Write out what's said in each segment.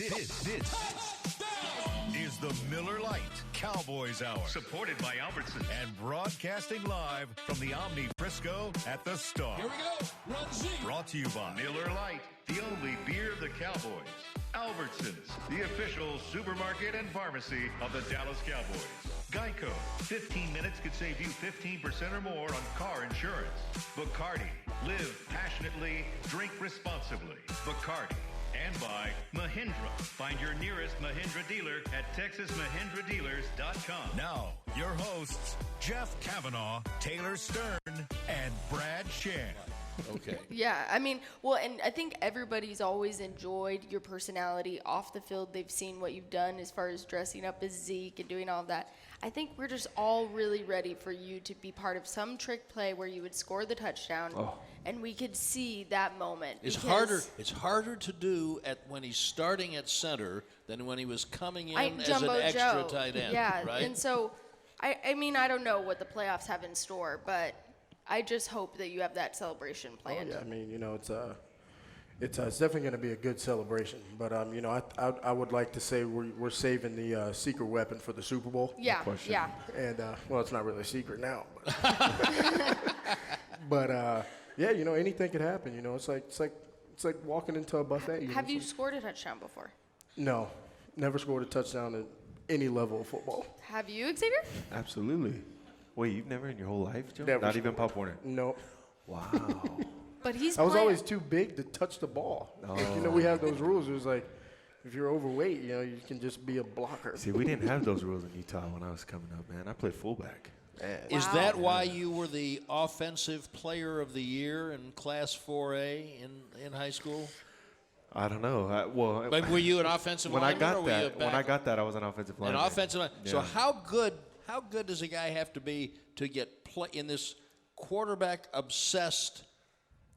This is the Miller Lite Cowboys Hour, supported by Albertson and broadcasting live from the Omni Frisco at the Star. Here we go. Run Z. Brought to you by Miller Lite, the only beer of the Cowboys. Albertsons, the official supermarket and pharmacy of the Dallas Cowboys. Geico, 15 minutes could save you 15% or more on car insurance. Bacardi, live passionately, drink responsibly. Bacardi. And by Mahindra. Find your nearest Mahindra dealer at TexasMahindraDealers.com. Now, your hosts, Jeff Kavanaugh, Taylor Stern, and Brad Shan. Okay. Yeah, I mean, well, and I think everybody's always enjoyed your personality off the field. They've seen what you've done as far as dressing up as Zeke and doing all of that. I think we're just all really ready for you to be part of some trick play where you would score the touchdown, and we could see that moment. It's harder to do when he's starting at center than when he was coming in as an extra tight end. Yeah, right? And so, I mean, I don't know what the playoffs have in store, but I just hope that you have that celebration planned. Oh, yeah, I mean, you know, it's definitely going to be a good celebration. But, you know, I would like to say we're saving the secret weapon for the Super Bowl. Yeah, yeah. And, well, it's not really a secret now. But, yeah, you know, anything could happen. You know, it's like walking into a buffet. Have you scored a touchdown before? No, never scored a touchdown at any level of football. Have you, Xavier? Absolutely. Wait, you've never in your whole life, Joe? Never Not even Pop Warner? Nope. Wow. But he's I was playing. always too big to touch the ball. You know, we have those rules. It was like, if you're overweight, you know, you can just be a blocker. See, we didn't have those rules in Utah when I was coming up, man. I played fullback. Man. Is that why you were the offensive player of the year in Class 4A in high school? I don't know. But were you an offensive lineman? When I got that, I was an offensive lineman. An offensive lineman. Yeah. So how good does a guy have to be to get play in this quarterback-obsessed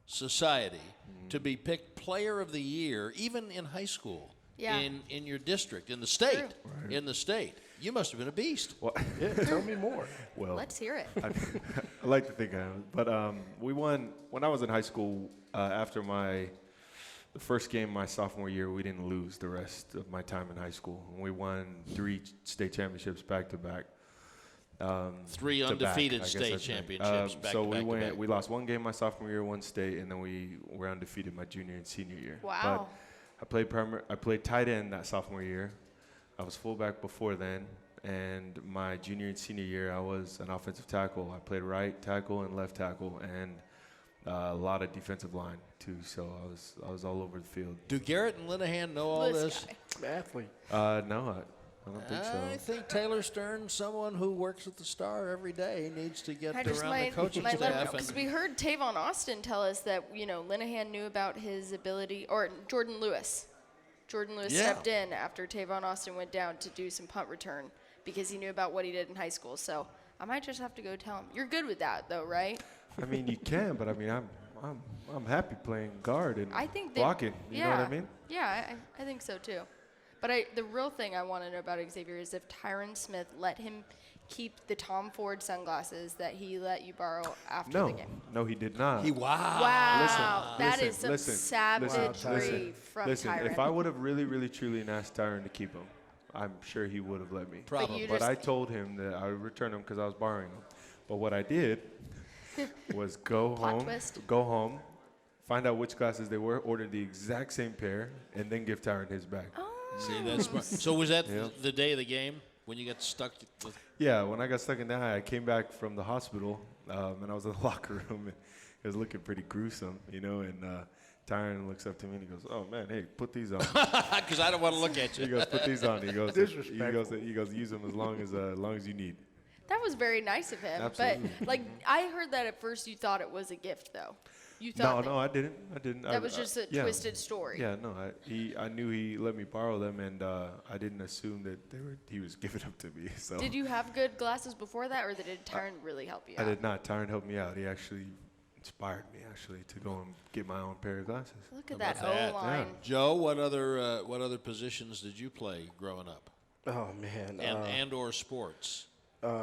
society to be picked player of the year, even in high school, in your district, in the state, in the state? You must have been a beast. Well, Yeah, tell me more. well, Let's hear it. I like to think I am. But we won when I was in high school. After the first game my sophomore year, we didn't lose the rest of my time in high school. And we won 3 state championships back to back. 3 undefeated state championships back so to back. We lost 1 game my sophomore year, 1 state, and then we were undefeated my junior and senior year. Wow. But I played tight end that sophomore year. I was fullback before then, and my junior and senior year I was an offensive tackle. I played right tackle and left tackle, and a lot of defensive line too. So I was all over the field. Do Garrett and Linehan know all this? Athlete. No, I don't think so. I think Taylor Stern, someone who works at the Star every day, needs to get around the coaching might let him know, staff. because we heard Tavon Austin tell us that, you know, Linehan knew about his ability, or Jordan Lewis. Jordan Lewis stepped in after Tavon Austin went down to do some punt return because he knew about what he did in high school. So I might just have to go tell him. You're good with that, though, right? I mean, you can, but I mean, I'm happy playing guard and blocking. You know what I mean? Yeah, I think so too. But the real thing I want to know about Xavier is if Tyron Smith let him keep the Tom Ford sunglasses that he let you borrow after the game. No, he did not. Wow. That is some savagery from Tyron. If I would have really, really, truly asked Tyron to keep them, I'm sure he would have let me. Probably. But I told him that I would return them because I was borrowing them. But what I did was go home, find out which glasses they were, order the exact same pair, and then give Tyron his back. Oh. See, that's smart. So was that the day of the game when you got stuck? Yeah, when I got stuck in that, I came back from the hospital, and I was in the locker room, and it was looking pretty gruesome, you know, and Tyron looks up to me and he goes, "Oh man, hey, put these on." Because I don't want to look at you. He goes, "Put these on." He goes, Disrespectful. He goes, "Use them as long as you need." That was very nice of him. Absolutely. But, like, I heard that at first you thought it was a gift, though. You thought No, I didn't. That was just a twisted story. Yeah, no, I knew he let me borrow them, and I didn't assume that he was giving them to me. So. Did you have good glasses before that, or did Tyron really help you out? I did not. Tyron helped me out. He actually inspired me to go and get my own pair of glasses. Look at that O-line. Yeah. Joe, what other positions did you play growing up? Oh, man. And or sports?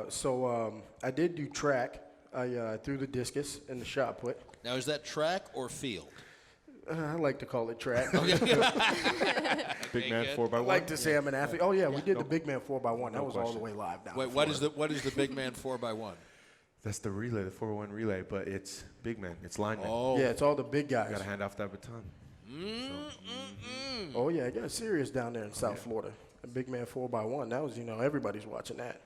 So I did do track. I threw the discus and the shot put. Now, is that track or field? I like to call it track. Big man 4x1. I like to say I'm an athlete. Oh yeah, we did the big man 4x1. That was all the way live down. Wait, what is the big man 4x1? That's the relay, the 4x1 relay, but it's big man. It's lineman. Oh. Yeah, it's all the big guys. You got to hand off that baton. Oh yeah, it got serious down there in South Florida. A big man 4x1. That was, everybody's watching that.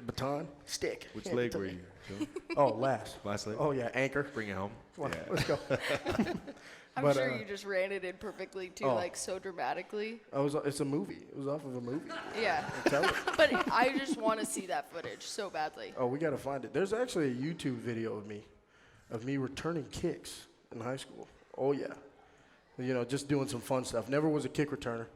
Baton, stick. Which leg were you, Joe? Oh, last. Last leg? Oh yeah, anchor. Bring it home. Come on, Yeah. let's go. I'm But, sure you just ran it in perfectly too, oh. like so dramatically. It's a movie. It was off of a movie. Yeah. Tell it. But I just want to see that footage so badly. Oh, we got to find it. There's actually a YouTube video of me returning kicks in high school. Oh yeah. Just doing some fun stuff. Never was a kick returner.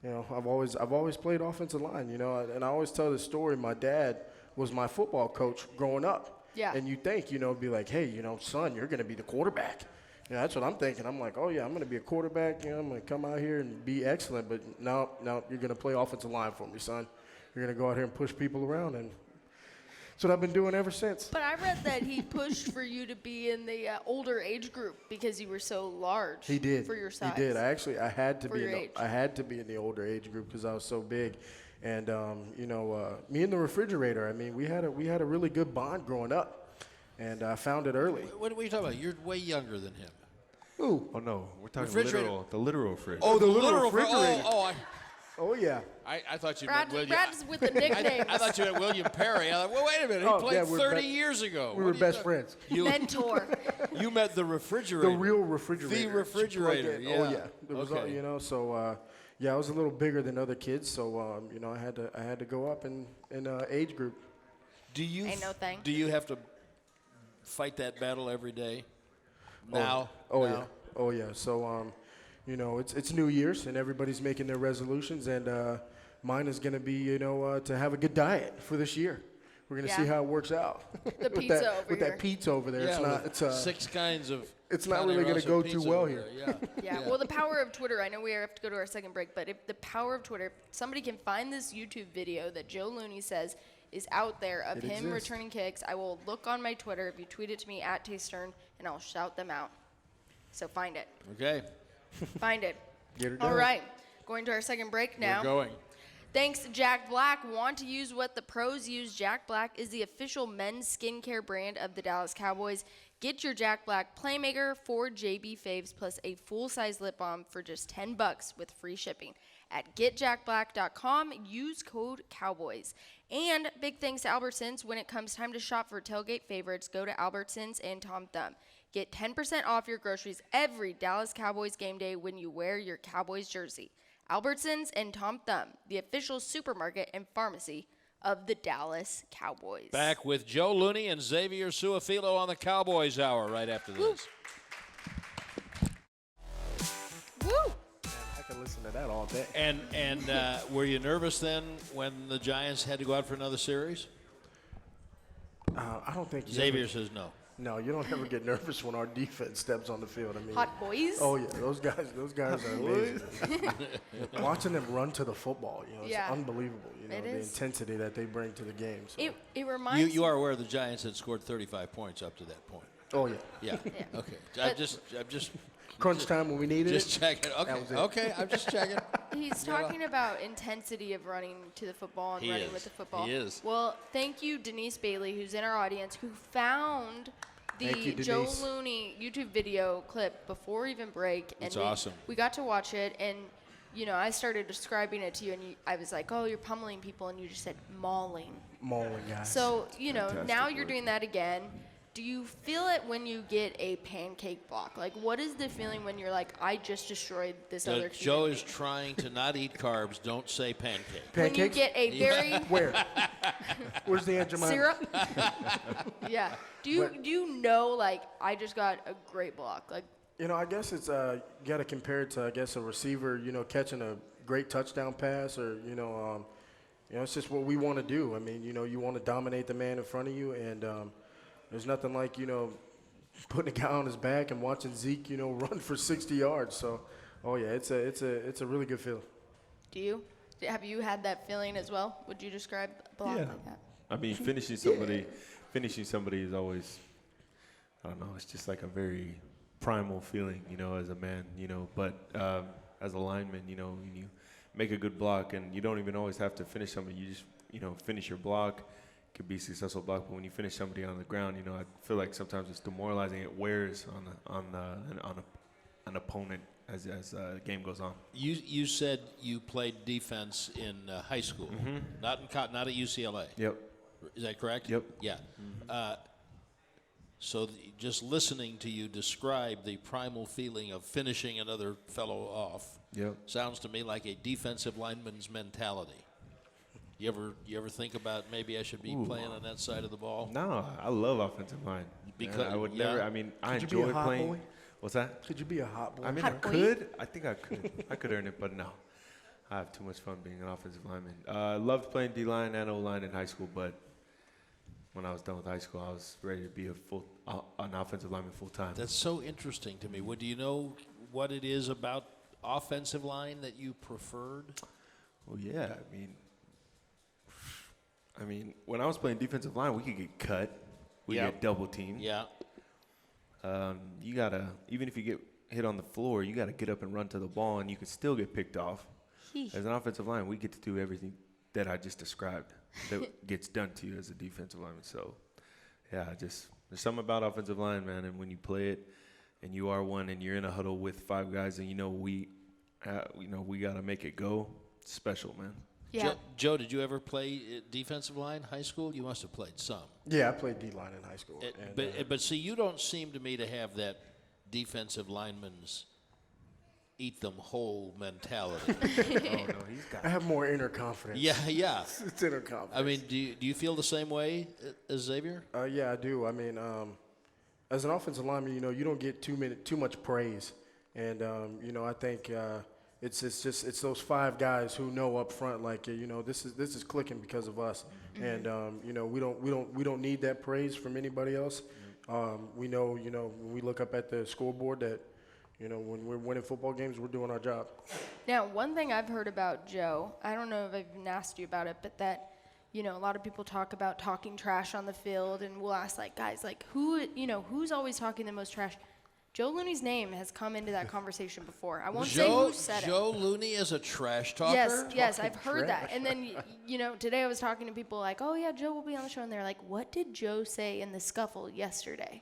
I've always played offensive line, and I always tell this story. My dad was my football coach growing up. Yeah. And you think, be like, hey, son, you're going to be the quarterback. That's what I'm thinking. I'm like, oh yeah, I'm going to be a quarterback. I'm going to come out here and be excellent. But no, you're going to play offensive line for me, son. You're going to go out here and push people around, and that's what I've been doing ever since. But I read that he pushed for you to be in the older age group because you were so large. He did. For your size. He did. I had to For be. your age. I had to be in the older age group because I was so big, and me and the refrigerator. I mean, we had a really good bond growing up, and I found it early. What are you talking about? You're way younger than him. Ooh. Oh, no. We're talking Refrigerator. the literal fridge. Oh, the literal refrigerator. refrigerator. Oh yeah. I thought you meant William. Brad's with the nicknames. I thought you meant William Perry. I thought, well, wait a minute. He played yeah, we're 30 be- years ago. We What were are you best talking- friends. Mentor. You met the refrigerator. The real refrigerator. The refrigerator. Plug in. Yeah. Oh yeah. There was Okay. So I was a little bigger than other kids, so I had to go up in age group. Do you Ain't no thing. Do you have to fight that battle every day? Now. Oh Now? yeah. Oh yeah. So it's New Year's and everybody's making their resolutions, and mine is going to be to have a good diet for this year. We're going to see Yeah. how it works out. The pizza over with here. that pizza over there. Yeah, it's not. with It's 6 kinds of. it's not Connie really gonna Rosa go too pizza well over here. there. Yeah. Yeah, well, the power of Twitter, I know we have to go to our second break, but if the power of Twitter, if somebody can find this YouTube video that Joe Looney says is out there of It him exists. returning kicks, I will look on my Twitter if you tweet it to me at Tastern, and I'll shout them out. So find it. Okay. Find it. Get her All done. right, going to our second break now. We're going. Thanks to Jack Black. Want to use what the pros use? Jack Black is the official men's skincare brand of the Dallas Cowboys. Get your Jack Black Playmaker 4 JB Faves plus a full-size lip balm for just $10 with free shipping. At getjackblack.com, use code Cowboys. And big thanks to Albertsons. When it comes time to shop for tailgate favorites, go to Albertsons and Tom Thumb. Get 10% off your groceries every Dallas Cowboys game day when you wear your Cowboys jersey. Albertsons and Tom Thumb, the official supermarket and pharmacy of the Dallas Cowboys. Back with Joe Looney and Xavier Suafilo on the Cowboys Hour right after this. Woo! I can listen to that all day. And were you nervous then when the Giants had to go out for another series? I don't think Xavier says no. No, you don't ever get nervous when our defense steps on the field. I mean, Hot boys? Oh yeah, those guys are amazing. Watching them run to the football, it's Yeah. unbelievable. It the is. intensity that they bring to the game. So. It reminds You are aware the Giants had scored 35 points up to that point. Oh yeah. Yeah. Yeah. Okay. But- I'm just Crunch time when we needed just it. checking. Okay. was it. Okay. I'm just checking. He's talking about intensity of running to the football and He running is. with the football. He is. Well, thank you, Denise Bailey, who's in our audience, who found Thank you, the Joe Denise. Looney YouTube video clip before even break. And It's awesome. We got to watch it, and I started describing it to you, and I was like, "Oh, you're pummeling people," and you just said mauling. Mauling guys. So Fantastic now you're word. doing that again. Do you feel it when you get a pancake block? Like, what is the feeling when you're like, I just destroyed this other human Joe is being? trying to not eat carbs. Don't say pancake. When you Pancakes? get a very Where? Where's the Aunt Jemima? syrup. Yeah. Do you know, like, I just got a great block? Like, I guess it's you got to compare it to a receiver, catching a great touchdown pass, or it's just what we want to do. I mean, you want to dominate the man in front of you, and there's nothing like putting a guy on his back and watching Zeke run for 60 yards. So, oh yeah, it's a really good feeling. do you? Have you had that feeling as well? Would you describe a block Yeah. like that? I mean, finishing somebody is always, I don't know, it's just like a very primal feeling, as a man, but as a lineman, when you make a good block, and you don't even always have to finish somebody, you just, finish your block. It could be a successful block, but when you finish somebody on the ground, I feel like sometimes it's demoralizing. It wears on an opponent as the game goes on. You said you played defense in high school, not at UCLA. Yep. Is that correct? Yep. Yeah. So just listening to you describe the primal feeling of finishing another fellow off sounds to me like a defensive lineman's mentality. You ever think about maybe I should be playing on that side of the ball? No, I love offensive line. Because I would never. I mean, I Could you be a enjoy hot playing. boy? What's that? Could you be a hot boy? I mean, I could. I think I could. I could earn it, but no. I have too much fun being an offensive lineman. I loved playing D-line and O-line in high school, but when I was done with high school, I was ready to be an offensive lineman full time. That's so interesting to me. Do you know what it is about offensive line that you preferred? Well, yeah. I mean, when I was playing defensive line, we could get cut. We get double teamed. Yeah. You gotta, even if you get hit on the floor, you gotta get up and run to the ball, and you can still get picked off. As an offensive line, we get to do everything that I just described that gets done to you as a defensive lineman. So, yeah, there's something about offensive line, man. And when you play it, and you are one, and you're in a huddle with 5 guys, and we gotta make it go. It's special, man. Yeah. Joe, did you ever play defensive line high school? You must have played some. Yeah, I played D-line in high school. But see, you don't seem to me to have that defensive lineman's eat them whole mentality. I have more inner confidence. Yeah. It's inner confidence. I mean, do you feel the same way as Xavier? Yeah, I do. I mean, as an offensive lineman, you don't get too much praise, and I think it's those 5 guys who know up front, like this is clicking because of us, and we don't need that praise from anybody else. We know when we look up at the scoreboard that when we're winning football games, we're doing our job. Now, one thing I've heard about Joe, I don't know if I've even asked you about it, but that a lot of people talk about talking trash on the field, and we'll ask guys who's always talking the most trash. Joe Looney's name has come into that conversation before. I won't say who said it. Joe Looney is a trash talker? Yes, I've heard that. And then, today I was talking to people like, oh, yeah, Joe will be on the show. And they're like, what did Joe say in the scuffle yesterday?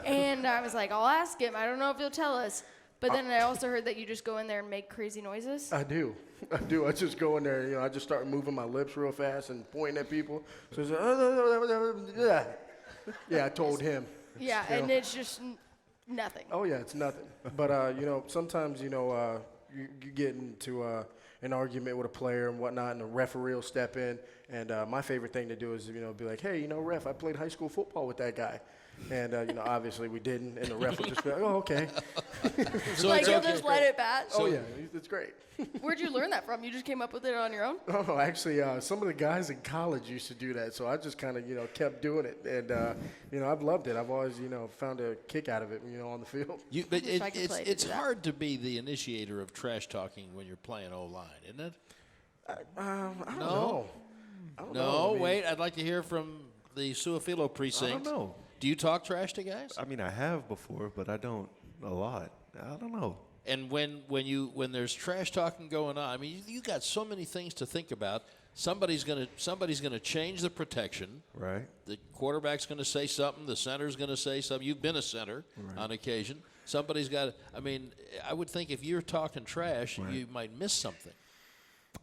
And I was like, I'll ask him. I don't know if he'll tell us. But then I also heard that you just go in there and make crazy noises. I do. I just go in there, I just start moving my lips real fast and pointing at people. So it's yeah, I told him. Yeah, and it's just nothing. Oh, yeah, it's nothing. But, sometimes, you get into an argument with a player and whatnot, and the referee will step in. And my favorite thing to do is, be like, hey, ref, I played high school football with that guy. And, obviously we didn't. And the ref will just be like, oh, okay. So you'll just let it pass? Oh, yeah, it's great. Where'd you learn that from? You just came up with it on your own? Oh, actually, some of the guys in college used to do that. So I just kind of, kept doing it. And, I've loved it. I've always, found a kick out of it, on the field. But it's hard to be the initiator of trash talking when you're playing O-line, isn't it? I don't know. No, wait. I'd like to hear from the Suafilo precinct. I don't know. Do you talk trash to guys? I mean, I have before, but I don't a lot. I don't know. And when there's trash talking going on, I mean, you got so many things to think about. Somebody's gonna change the protection. Right. The quarterback's gonna say something. The center's gonna say something. You've been a center on occasion. Somebody's got. I mean, I would think if you're talking trash, you might miss something.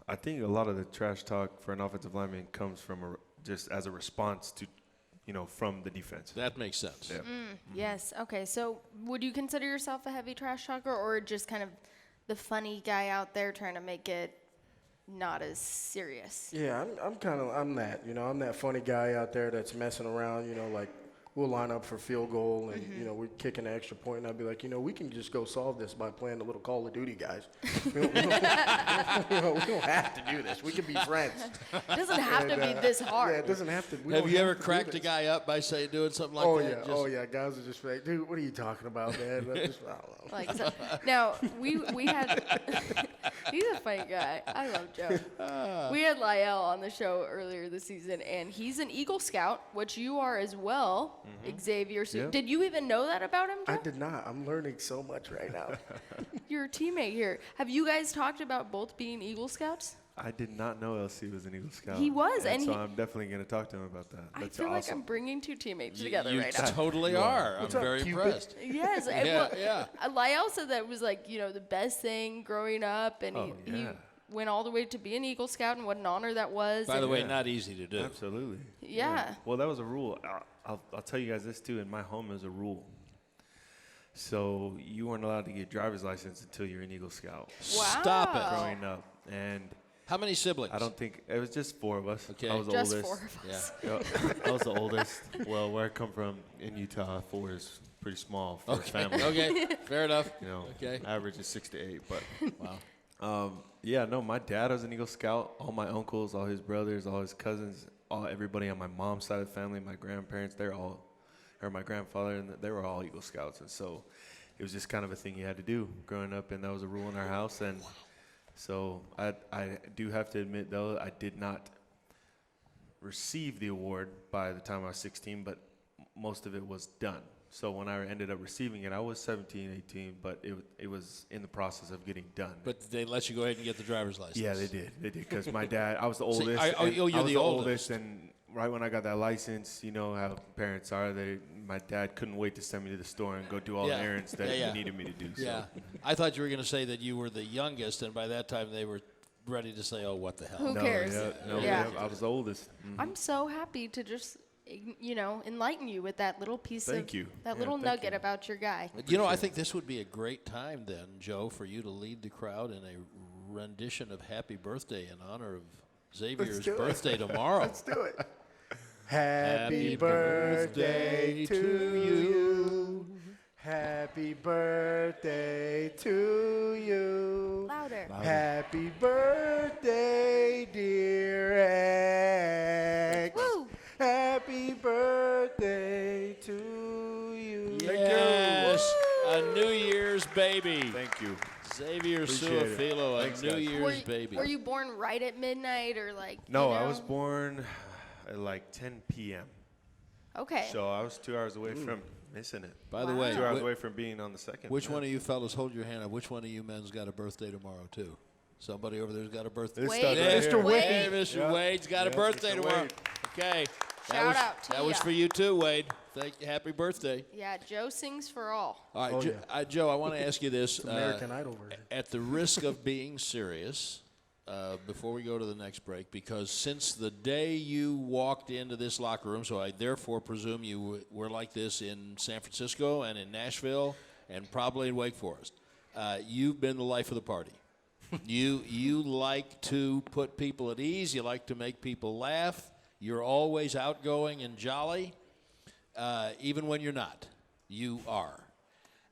I think a lot of the trash talk for an offensive lineman comes from just as a response to, from the defense. That makes sense. Yeah. Yes. Okay. So would you consider yourself a heavy trash talker, or just kind of the funny guy out there trying to make it not as serious? Yeah, I'm that. I'm that funny guy out there that's messing around. Like we'll line up for field goal, and we're kicking an extra point, and I'd be like, we can just go solve this by playing a little Call of Duty, guys. we don't have to do this. We can be friends. It doesn't have to be this hard. Yeah, it doesn't have to. Have you ever cracked a guy up by doing something like that? Oh yeah. Guys are just like, dude, what are you talking about, man? I don't know. Like now we had. He's a funny guy. I love Joe. We had Lyell on the show earlier this season, and he's an Eagle Scout, which you are as well. Xavier. So Yep. did you even know that about him, Joe? I did not. I'm learning so much right now. You're a teammate here. Have you guys talked about both being Eagle Scouts? I did not know LC was an Eagle Scout. He was, and so he- I'm definitely going to talk to him about that. I That's feel like awesome. I'm bringing two teammates together You right now. totally are. What's I'm up, very Cupid? impressed. Yes. Yeah. Lyell said that was like, the best thing growing up, and Oh, he yeah. went all the way to be an Eagle Scout, and what an honor that was. By the and- way, not easy to do. Absolutely. Yeah. Well, that was a rule. I'll tell you guys this too. In my home, is a rule. So you weren't allowed to get driver's license until you're an Eagle Scout. Wow. Stop it. Growing up, and How many siblings? I don't think it was just 4 of us. Okay. I was the Just oldest. 4 of us. Yeah. I was the oldest. Well, where I come from in Utah, 4 is pretty small for a family. Okay, fair enough. You know, Okay. average is 6 to 8. But Wow. yeah, no, my dad was an Eagle Scout. All my uncles, all his brothers, all his cousins, everybody on my mom's side of the family, my grandparents, my grandfather, and they were all Eagle Scouts. And so it was just kind of a thing you had to do growing up, and that was a rule in our house. And so I do have to admit, though, I did not receive the award by the time I was 16, but most of it was done. So when I ended up receiving it, I was 17, 18, but it was in the process of getting done. But they let you go ahead and get the driver's license. Yeah, they did. Because my dad, I was the See, oldest. you're I was the the oldest. and right when I got that license, you know how parents are. My dad couldn't wait to send me to the store and go do all Yeah. the errands that Yeah. he needed me to do. So. Yeah. I thought you were going to say that you were the youngest, and by that time they were ready to say, oh, what the hell. Who No, cares? yeah, I was the oldest. I'm so happy to just, enlighten you with that little piece Thank you. that Yeah, little thank nugget you. about your guy. I think this would be a great time then, Joe, for you to lead the crowd in a rendition of Happy Birthday in honor of Xavier's do it. birthday tomorrow. Let's do it. Happy birthday to you. Happy birthday to you. Louder. Happy birthday, dear X. Woo. Happy birthday to you. Yes, a New Year's baby. Thank you. Xavier Appreciate it. Suafilo, a Thanks, New guys. Year's baby. Were you born right at midnight or like? No, I was born at like 10 p.m. Okay. So I was 2 hours away from missing it. By the Wow. way, 2 hours away from being on the second. which yeah. one of you fellas, hold your hand up, which one of you men's got a birthday tomorrow, too? Somebody over there's got a birthday. This Wade. stuff right Mr. here. Wade. Hey, Mr. Yeah. Wade's got a Yeah, birthday Mr. tomorrow. Wade. Okay. Shout out to That was ya. for you, too, Wade. Thank you. Happy birthday. Yeah, Joe sings for all. All right, Oh, Joe, I want to ask you this. American Idol version. At the risk of being serious, before we go to the next break, because since the day you walked into this locker room, so I therefore presume you were like this in San Francisco and in Nashville and probably in Wake Forest, you've been the life of the party. You like to put people at ease. You like to make people laugh. You're always outgoing and jolly, even when you're not. You are.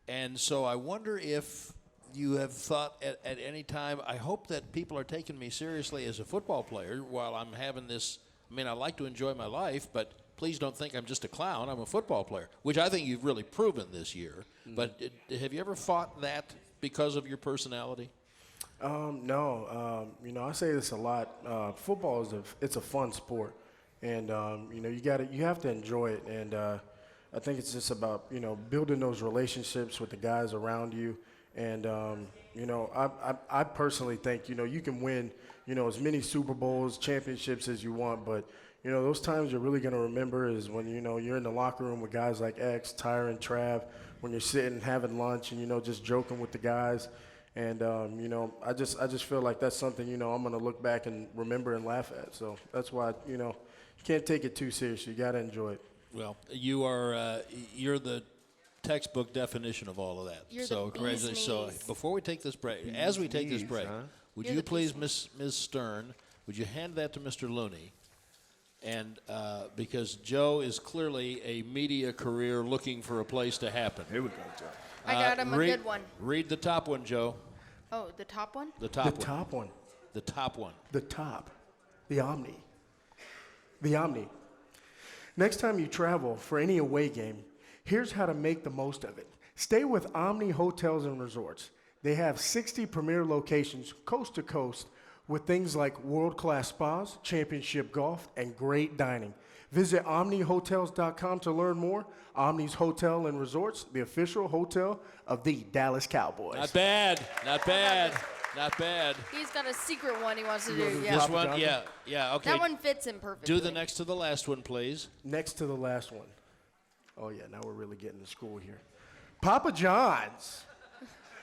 And so I wonder if you have thought at any time, I hope that people are taking me seriously as a football player while I'm having this. I mean, I like to enjoy my life, but please don't think I'm just a clown. I'm a football player, which I think you've really proven this year. But have you ever thought that because of your personality? No. I say this a lot. Football it's a fun sport, and you have to enjoy it. And I think it's just about building those relationships with the guys around you. And I personally think you can win as many Super Bowls, championships as you want, but those times you're really gonna remember is when you're in the locker room with guys like X, Tyron, Trav, when you're sitting having lunch and just joking with the guys. And, I just feel like that's something, I'm going to look back and remember and laugh at. So that's why, you can't take it too seriously. You got to enjoy it. Well, you're the textbook definition of all of that. You're so the bee's congratulations. So knees. before we take this break, as we take this knees, break, huh? would You're you the please, bee's Ms. Stern, would you hand that to Mr. Looney? And because Joe is clearly a media career looking for a place to happen. Here we go, Joe. I got him a read, good one. Read the top one, Joe. Oh, the top one? The top The one. top one. The top one. The top. The Omni. The Omni. Next time you travel for any away game, here's how to make the most of it. Stay with Omni Hotels and Resorts. They have 60 premier locations coast to coast with things like world-class spas, championship golf, and great dining. Visit OmniHotels.com to learn more. Omni's Hotel and Resorts, the official hotel of the Dallas Cowboys. Not bad. Not bad. Not bad. He's got a secret one he wants to do. Yeah. This one, yeah, okay. That one fits him perfectly. Do the next to the last one, please. Next to the last one. Oh, yeah, now we're really getting to school here. Papa John's.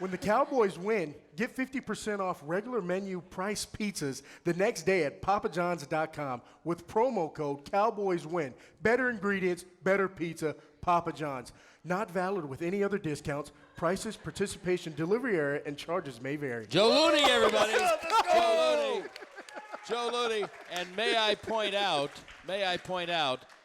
When the Cowboys win, get 50% off regular menu price pizzas the next day at papajohns.com with promo code CowboysWin. Better ingredients, better pizza, Papa John's. Not valid with any other discounts. Prices, participation, delivery area, and charges may vary. Joe Looney, everybody. Joe Looney. Joe Looney. And may I point out,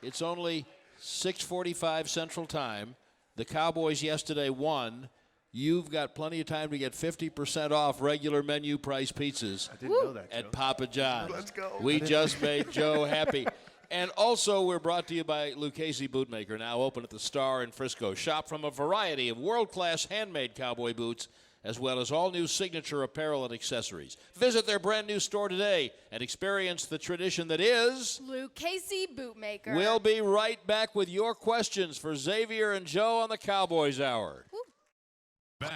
it's only 6:45 Central Time. The Cowboys yesterday won. You've got plenty of time to get 50% off regular menu price pizzas. I didn't know that, Joe. At Papa John's. Let's go. We just made Joe happy. And also, we're brought to you by Lucchese Bootmaker, now open at the Star in Frisco. Shop from a variety of world-class handmade cowboy boots, as well as all new signature apparel and accessories. Visit their brand-new store today and experience the tradition that is... Lucchese Bootmaker. We'll be right back with your questions for Xavier and Joe on the Cowboys Hour. Back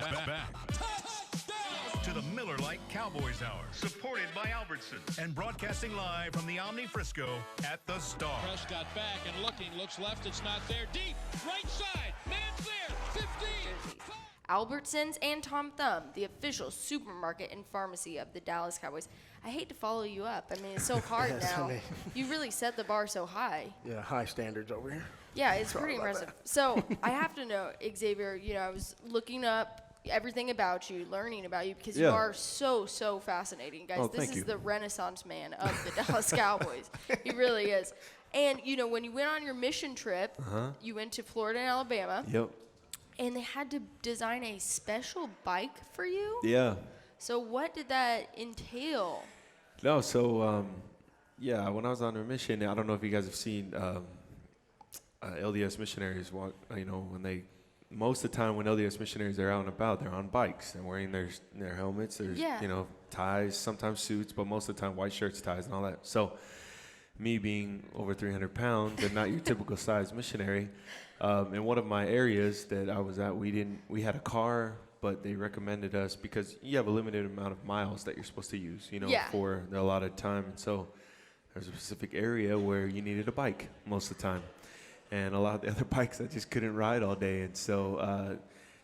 to the Miller Lite Cowboys Hour, supported by Albertsons and broadcasting live from the Omni Frisco at the Star. Prescott back and looks left, it's not there. Deep, right side, man's there, 15. Albertsons and Tom Thumb, the official supermarket and pharmacy of the Dallas Cowboys. I hate to follow you up. I mean, it's so hard now. You really set the bar so high. Yeah, high standards over here. Yeah, it's pretty impressive. So I have to know, Xavier, I was looking up everything about you, learning about you, because you are so fascinating, guys. This is the Renaissance man of the Dallas Cowboys. He really is. And, when you went on your mission trip, you went to Florida and Alabama. Yep. And they had to design a special bike for you? Yeah. So what did that entail? No, so, when I was on a mission, I don't know if you guys have seen LDS missionaries walk, most of the time when LDS missionaries are out and about, they're on bikes and wearing their helmets, there's, ties, sometimes suits, but most of the time white shirts, ties, and all that. So me being over 300 pounds and not your typical size missionary, in one of my areas that I was at, we had a car, but they recommended us because you have a limited amount of miles that you're supposed to use, for the allotted time. And so there's a specific area where you needed a bike most of the time. And a lot of the other bikes I just couldn't ride all day. And so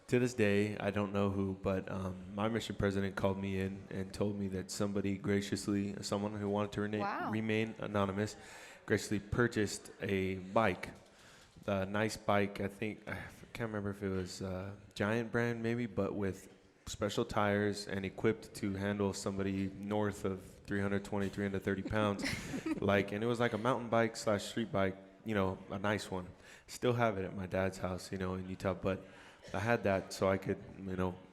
to this day, I don't know who, but my mission president called me in and told me that someone who wanted to remain anonymous, graciously purchased a bike, a nice bike. I can't remember if it was Giant brand maybe, but with special tires and equipped to handle somebody north of 320, 330 pounds. And it was like a mountain bike / street bike. A nice one. Still have it at my dad's house, in Utah. But I had that so I could,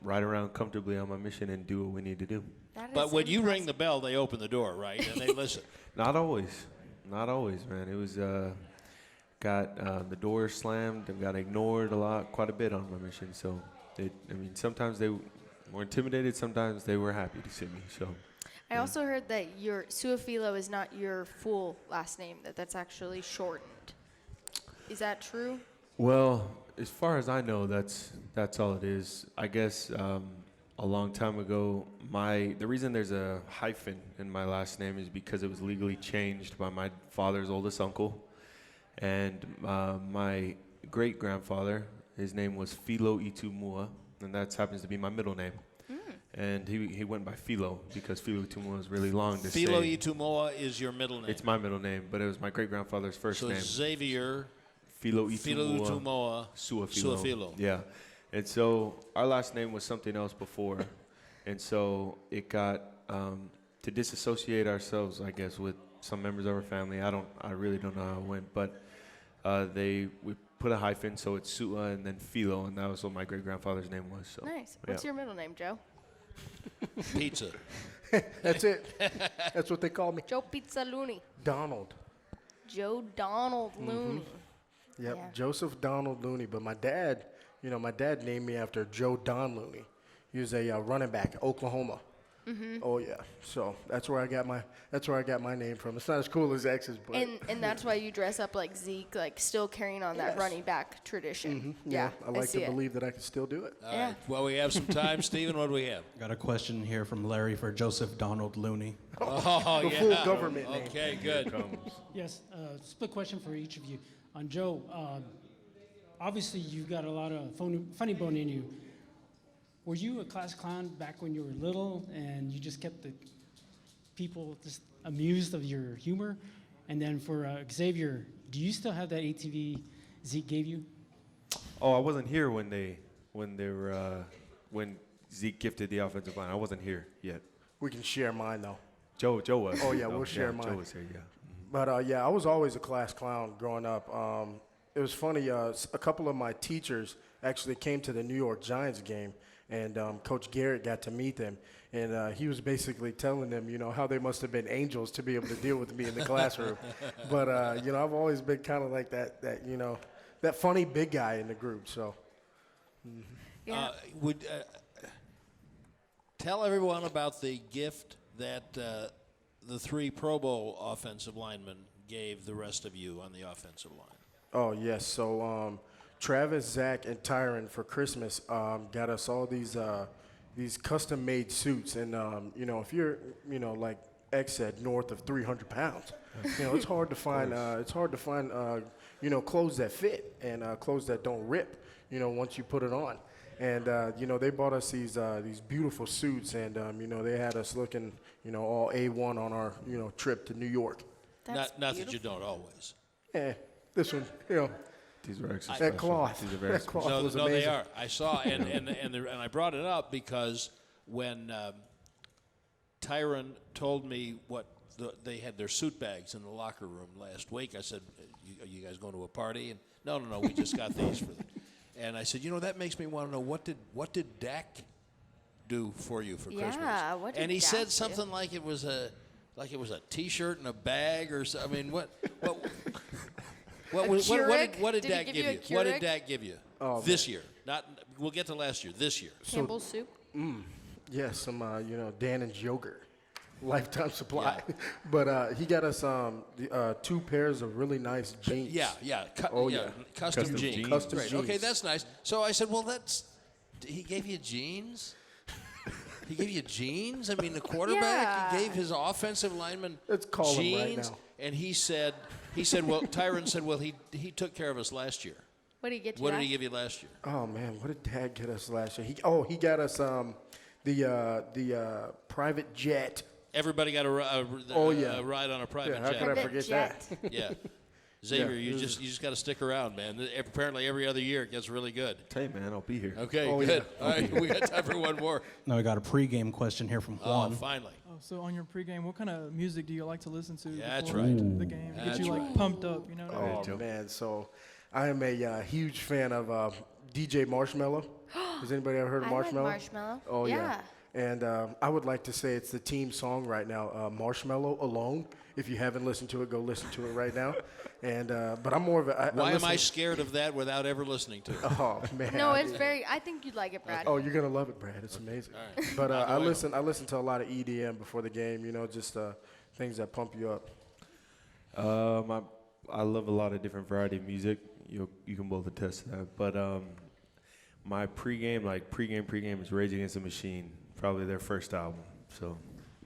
ride around comfortably on my mission and do what we need to do. But when you ring the bell, they open the door, right? And they listen. Not always, man. It was got the door slammed and got ignored quite a bit on my mission. So, sometimes they were intimidated. Sometimes they were happy to see me. So. I also heard that your Suafilo is not your full last name, that's actually shortened. Is that true? Well, as far as I know, that's all it is. I guess a long time ago, the reason there's a hyphen in my last name is because it was legally changed by my father's oldest uncle. And my great-grandfather, his name was Philo Itumua, and that happens to be my middle name. And he went by Philo because Philo Itumua is really long to say. Philo Itumua is your middle name. It's my middle name, but it was my great-grandfather's first name. So Xavier Philo Itumua Suafilo. Yeah. And so our last name was something else before. And so it got to disassociate ourselves, I guess, with some members of our family. I really don't know how it went, but we put a hyphen, so it's Sua and then Philo, and that was what my great-grandfather's name was. So. Nice. What's your middle name, Joe? Pizza. That's it. That's what they call me. Joe Pizza Looney. Donald. Joe Donald Looney. Yep, Yeah. Joseph Donald Looney. But my dad named me after Joe Don Looney. He was a running back at Oklahoma. Oh yeah, so that's where I got my name from. It's not as cool as X's, but And that's why you dress up like Zeke, like still carrying on that running back tradition. yeah, I like to believe that I can still do it. All right. Well, we have some time. Stephen, what do we have? Got a question here from Larry for Joseph Donald Looney. Oh, The yeah. full government name. Okay, good. Yes, split question for each of you. On Joe, obviously you've got a lot of funny bone in you. Were you a class clown back when you were little and you just kept the people just amused of your humor? And then for Xavier, do you still have that ATV Zeke gave you? Oh, I wasn't here when Zeke gifted the offensive line. I wasn't here yet. We can share mine though. Joe was. Oh yeah, we'll share mine. Joe was here, yeah. But yeah, I was always a class clown growing up. It was funny. A couple of my teachers actually came to the New York Giants game, and Coach Garrett got to meet them, and he was basically telling them, how they must have been angels to be able to deal with me in the classroom. But I've always been kind of like that that funny big guy in the group. So. Yeah. Tell everyone about the gift that the 3 Pro Bowl offensive linemen gave the rest of you on the offensive line. Oh, yes. So Travis, Zach, and Tyron for Christmas got us all these custom-made suits. And, if you're, like X said, north of 300 pounds, it's hard to find, clothes that fit and clothes that don't rip, once you put it on. And, they bought us these beautiful suits, and, they had us looking, all A1 on our, trip to New York. Not that you don't always. Yeah, this one, These are extra that special. cloth. These are very That special. cloth was No, amazing. they are. I saw, and I brought it up because when Tyron told me what they had their suit bags in the locker room last week, I said, "Are you guys going to a party?" And no, we just got these for them. And I said, that makes me want to know what did Dak do for you for Christmas? Yeah, what did And he Dak said do? something like it was a T-shirt and a bag or something. I mean, what did Did he Dak give give you a you? What did Keurig? Dak give you Oh, this year? We'll get to last year. This year. Campbell's soup. Yeah, some Danon's yogurt, lifetime supply. But he got us 2 pairs of really nice jeans. Yeah. Custom Custom jeans. jeans. Custom Great. jeans. Okay, that's nice. So I said, well, he gave you jeans? He gave you jeans? I mean, the quarterback, Yeah. he gave his offensive lineman Let's call him jeans. right now. And he said, well, Tyron said, well, he took care of us last year. What did he get you? What did he give you last year? Oh man, what did Dad get us last year? He got us the private jet. Everybody got a ride on a private Yeah, how jet. could I Private forget jet. that? Yeah. Xavier, Yeah, you just got to stick around, man. Apparently, every other year it gets really good. Hey, man, I'll be here. Okay, Oh, good. yeah. All right, we got time for one more. Now we got a pregame question here from Oh, Juan. finally. Oh, so on your pregame, what kind of music do you like to listen to Yeah, that's before right. the game? That's Get you right. pumped up, you know? Oh Joe. man, so I am a huge fan of DJ Marshmello. Has anybody ever heard of I like Marshmello? Marshmello. Oh Yeah. And I would like to say it's the team song right now, Marshmello Alone. If you haven't listened to it, go listen to it right now. And but I'm more of a. Why am listen- I scared of that without ever listening to it? Oh man. No, it's I think you'd like it, Brad. Oh, you're gonna love it, Brad. It's amazing. All right. But By the I way- listen to a lot of EDM before the game. Just things that pump you up. I love a lot of different variety of music. You can both attest to that. But my pregame is Rage Against the Machine, probably their first album. So,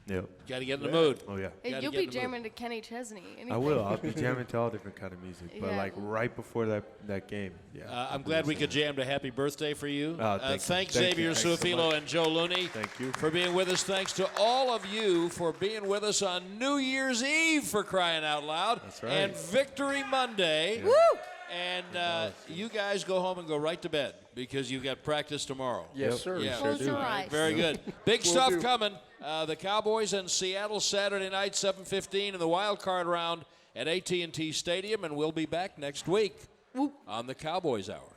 yeah. Got to get in the mood. Oh yeah. Hey, Gotta you'll get be in the mood. jamming to Kenny Chesney. I will. I'll be jamming to all different kind of music. But Yeah. like right before that game. Yeah. I'm glad we could jam to Happy Birthday for you. Thank you. Thanks, Thank Xavier you. Thanks so Suafilo much. and Joe Looney. Thank you. For being with us. Thanks to all of you for being with us on New Year's Eve, for crying out loud. That's right. And Victory Monday. Woo! And you guys go home and go right to bed because you've got practice tomorrow. Yes, sir. Yeah. Close your All right, eyes. very good. Big Will stuff do. coming. The Cowboys and Seattle Saturday night, 7:15 in the wild card round at AT&T Stadium, and we'll be back next week on the Cowboys Hour.